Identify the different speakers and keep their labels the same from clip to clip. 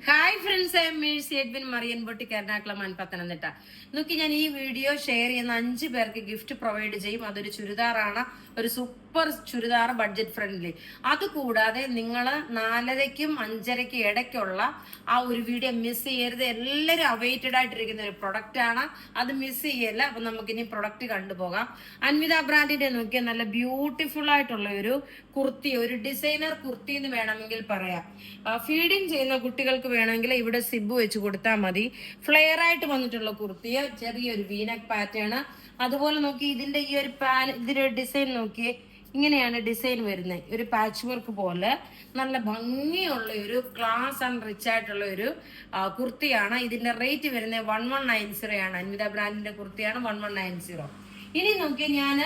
Speaker 1: Hi friends, I M Mercy Edwin marine boutique Ernakulam Pathanamthitta. നോക്കി, ഞാൻ ഈ വീഡിയോ ഷെയർ ചെയ്യുന്ന 5 പേർക്ക് ഗിഫ്റ്റ് പ്രൊവൈഡ് ചെയ്യും. അതൊരു ചുരിദാറാണ്, ഒരു സൂപ്പർ ചുരിദാർ, ബഡ്ജറ്റ് ഫ്രണ്ട്ലി. അതുകൂടാതെ നിങ്ങൾ 4:30ക്കും 5:30ക്കും ഇടയ്ക്കുള്ള ആ ഒരു വീഡിയോ മിസ് ചെയ്യരുത്. എല്ലാവരും അവൈറ്റഡ് ആയിട്ടിരിക്കുന്ന ഒരു പ്രൊഡക്റ്റ് ആണ്, അത് മിസ് ചെയ്യല്ല. അപ്പൊ നമുക്കിനി പ്രൊഡക്റ്റ് കണ്ടുപോകാം. അൻവിത ബ്രാൻഡിന്റെ നോക്കിയാൽ നല്ല ബ്യൂട്ടിഫുൾ ആയിട്ടുള്ള ഒരു കുർത്തി, ഒരു ഡിസൈനർ കുർത്തി എന്ന് വേണമെങ്കിൽ പറയാം. ഫീഡിങ് ചെയ്യുന്ന കുട്ടികൾക്ക് വേണമെങ്കിൽ ഇവിടെ സിബ് വെച്ച് കൊടുത്താൽ മതി. ഫ്ലെയർ ആയിട്ട് വന്നിട്ടുള്ള കുർത്തിയ, ചെറിയൊരു വീനക് പാറ്റേൺ. അതുപോലെ നോക്കി ഇതിന്റെ ഈ ഒരു ഇതിന്റെ ഡിസൈൻ നോക്കിയേ, ഇങ്ങനെയാണ് ഡിസൈൻ വരുന്നത്. ഒരു പാച്ച് വർക്ക് പോലെ നല്ല ഭംഗിയുള്ള ഒരു ക്ലാസ് ആൻഡ് റിച്ച് ആയിട്ടുള്ള ഒരു കുർത്തിയാണ്. ഇതിന്റെ റേറ്റ് വരുന്നത് 1190 ആണ്. അൻവിത ബ്രാൻഡിന്റെ കുർത്തിയാണ് 1190. ഇനി നോക്കി, ഞാൻ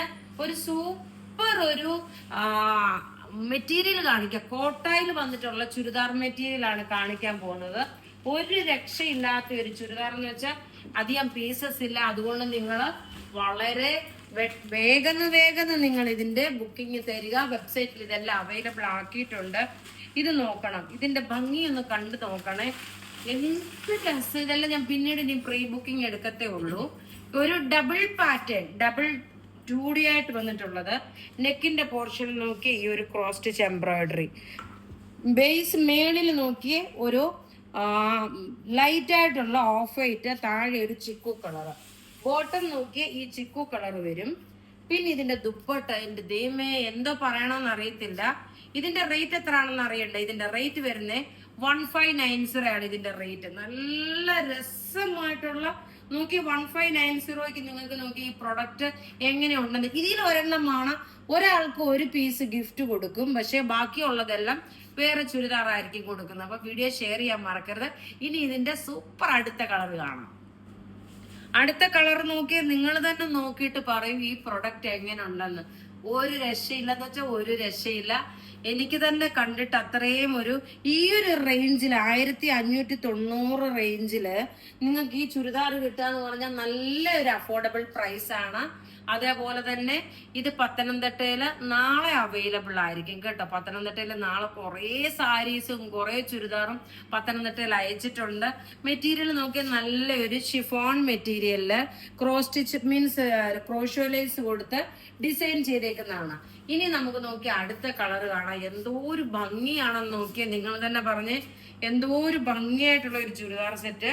Speaker 1: ഒരു സൂപ്പർ ഒരു മെറ്റീരിയൽ കാണിക്കാം. കോട്ടായിൽ വന്നിട്ടുള്ള ചുരിദാർ മെറ്റീരിയൽ ആണ് കാണിക്കാൻ പോകുന്നത്. ഒരു രക്ഷയില്ലാത്ത ഒരു ചുരിദാർ എന്ന് വെച്ചാൽ അധികം പീസസ് ഇല്ല. അതുകൊണ്ട് നിങ്ങൾ വളരെ വേഗം നിങ്ങൾ ഇതിന്റെ ബുക്കിംഗ് തരിക. വെബ്സൈറ്റിൽ ഇതെല്ലാം അവൈലബിൾ ആക്കിയിട്ടുണ്ട്. ഇത് നോക്കണം, ഇതിന്റെ ഭംഗി ഒന്ന് കണ്ടു നോക്കണേ. എന്ത് രസം! ഇതെല്ലാം ഞാൻ പിന്നീട് ഇനി പ്രീ ബുക്കിംഗ് എടുക്കത്തേ ഉള്ളൂ. ഒരു ഡബിൾ പാറ്റേൺ, ഡബിൾ 2D ആയിട്ട് വന്നിട്ടുള്ളത്. നെക്കിന്റെ പോർഷൻ നോക്കി ഈ ഒരു ക്രോസ് സ്റ്റിച്ച് എംബ്രോയിഡറി. ബേസ് മേളിൽ നോക്കിയ ഒരു ലൈറ്റ് ആയിട്ടുള്ള ഓഫ് വൈറ്റ്, താഴെ ഒരു ചിക്കു കളർ. ബോട്ടം നോക്കിയ ഈ ചിക്കു കളർ വരും. പിന്നെ ഇതിന്റെ ദുപ്പട്ട, എന്റെ ദൈവമേ, എന്തോ പറയണമെന്ന് അറിയത്തില്ല. ഇതിന്റെ റേറ്റ് എത്ര ആണെന്ന് അറിയണ്ട. ഇതിന്റെ റേറ്റ് വരുന്നത് 1590 ആണ്. ഇതിന്റെ റേറ്റ് നല്ല രസമായിട്ടുള്ള നോക്കി 1590 നിങ്ങൾക്ക് നോക്കി ഈ പ്രൊഡക്റ്റ് എങ്ങനെ ഉണ്ടെന്ന്. ഇതിൽ ഒരെണ്ണമാണ്, ഒരാൾക്ക് ഒരു പീസ് ഗിഫ്റ്റ് കൊടുക്കും. പക്ഷെ ബാക്കിയുള്ളതെല്ലാം വേറെ ചുരിദാറായിരിക്കും കൊടുക്കുന്നത്. അപ്പൊ വീഡിയോ ഷെയർ ചെയ്യാൻ മറക്കരുത്. ഇനി ഇതിന്റെ സൂപ്പർ അടുത്ത കളർ കാണാം. അടുത്ത കളർ നോക്കി നിങ്ങൾ തന്നെ നോക്കിയിട്ട് പറയും ഈ പ്രൊഡക്റ്റ് എങ്ങനെ ഉണ്ടെന്ന്. ഒരു രക്ഷയില്ലെന്ന് വെച്ചാൽ ഒരു രക്ഷയില്ല. എനിക്ക് തന്നെ കണ്ടിട്ട് അത്രയും ഈ ഒരു റേഞ്ചിൽ 1590 റേഞ്ചില് നിങ്ങൾക്ക് ഈ ചുരിദാർ കിട്ടുക എന്ന് പറഞ്ഞാൽ നല്ലൊരു അഫോർഡബിൾ പ്രൈസ് ആണ്. അതേപോലെ തന്നെ ഇത് പത്തനംതിട്ടയില് നാളെ അവൈലബിൾ ആയിരിക്കും കേട്ടോ. പത്തനംതിട്ടയില് നാളെ കുറേ സാരീസും കുറേ ചുരിദാറും പത്തനംതിട്ടയിൽ അയച്ചിട്ടുണ്ട്. മെറ്റീരിയൽ നോക്കിയാൽ നല്ലൊരു ഷിഫോൺ മെറ്റീരിയലില് ക്രോസ് സ്റ്റിച്ച് മീൻസ് ക്രോഷ്യോലൈസ് കൊടുത്ത് ഡിസൈൻ ചെയ്തേക്കുന്നതാണ്. ഇനി നമുക്ക് നോക്കി അടുത്ത കളർ കാണാം. എന്തോ ഒരു ഭംഗിയാണെന്ന് നോക്കിയാൽ നിങ്ങൾ തന്നെ പറഞ്ഞ്, എന്തോ ഒരു ഭംഗിയായിട്ടുള്ള ഒരു ചുരിദാർ സെറ്റ്.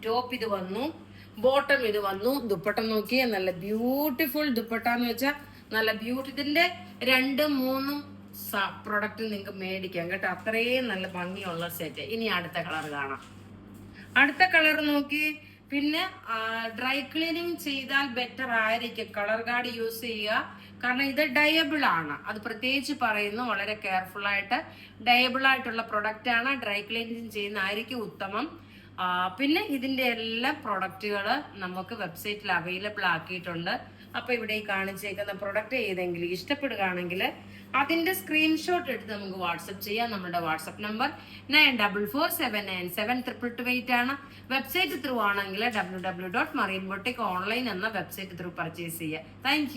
Speaker 1: ടോപ്പ് ഇത് വന്നു, ബോട്ടം ഇത് വന്നു. ദുപ്പട്ടം നോക്കിയേ, നല്ല ബ്യൂട്ടിഫുൾ ദുപ്പട്ട എന്ന് വെച്ചാൽ നല്ല ബ്യൂട്ടി. ഇതിന്റെ 2-3 പ്രൊഡക്റ്റ് നിങ്ങൾക്ക് മേടിക്കാം കേട്ടോ. അത്രയും നല്ല ഭംഗിയുള്ള സെറ്റ്. ഇനി അടുത്ത കളർ കാണാം. അടുത്ത കളർ നോക്കി, പിന്നെ ഡ്രൈ ക്ലീനിങ് ചെയ്താൽ ബെറ്റർ ആയിരിക്കും. കളർ ഗാർഡ് യൂസ് ചെയ്യുക, കാരണം ഇത് ഡയബിൾ ആണ്. അത് പ്രത്യേകിച്ച് പറയുന്നു, വളരെ കെയർഫുൾ ആയിട്ട്. ഡയബിൾ ആയിട്ടുള്ള പ്രൊഡക്റ്റ് ആണ്, ഡ്രൈ ക്ലീനിങ് ചെയ്യുന്നതായിരിക്കും ഉത്തമം. പിന്നെ ഇതിന്റെ എല്ലാ പ്രൊഡക്റ്റുകൾ നമുക്ക് വെബ്സൈറ്റിൽ അവൈലബിൾ ആക്കിയിട്ടുണ്ട്. അപ്പൊ ഇവിടെ ഈ കാണിച്ചേക്കുന്ന പ്രൊഡക്റ്റ് ഏതെങ്കിലും ഇഷ്ടപ്പെടുകയാണെങ്കിൽ അതിന്റെ സ്ക്രീൻഷോട്ട് എടുത്ത് നമുക്ക് വാട്സപ്പ് ചെയ്യാം. നമ്മുടെ വാട്സപ്പ് നമ്പർ 9447972228 ആണ്. വെബ്സൈറ്റ് ത്രൂ ആണെങ്കിൽ www.marianboutique online എന്ന വെബ്സൈറ്റ് ത്രൂ പർച്ചേസ് ചെയ്യുക. താങ്ക്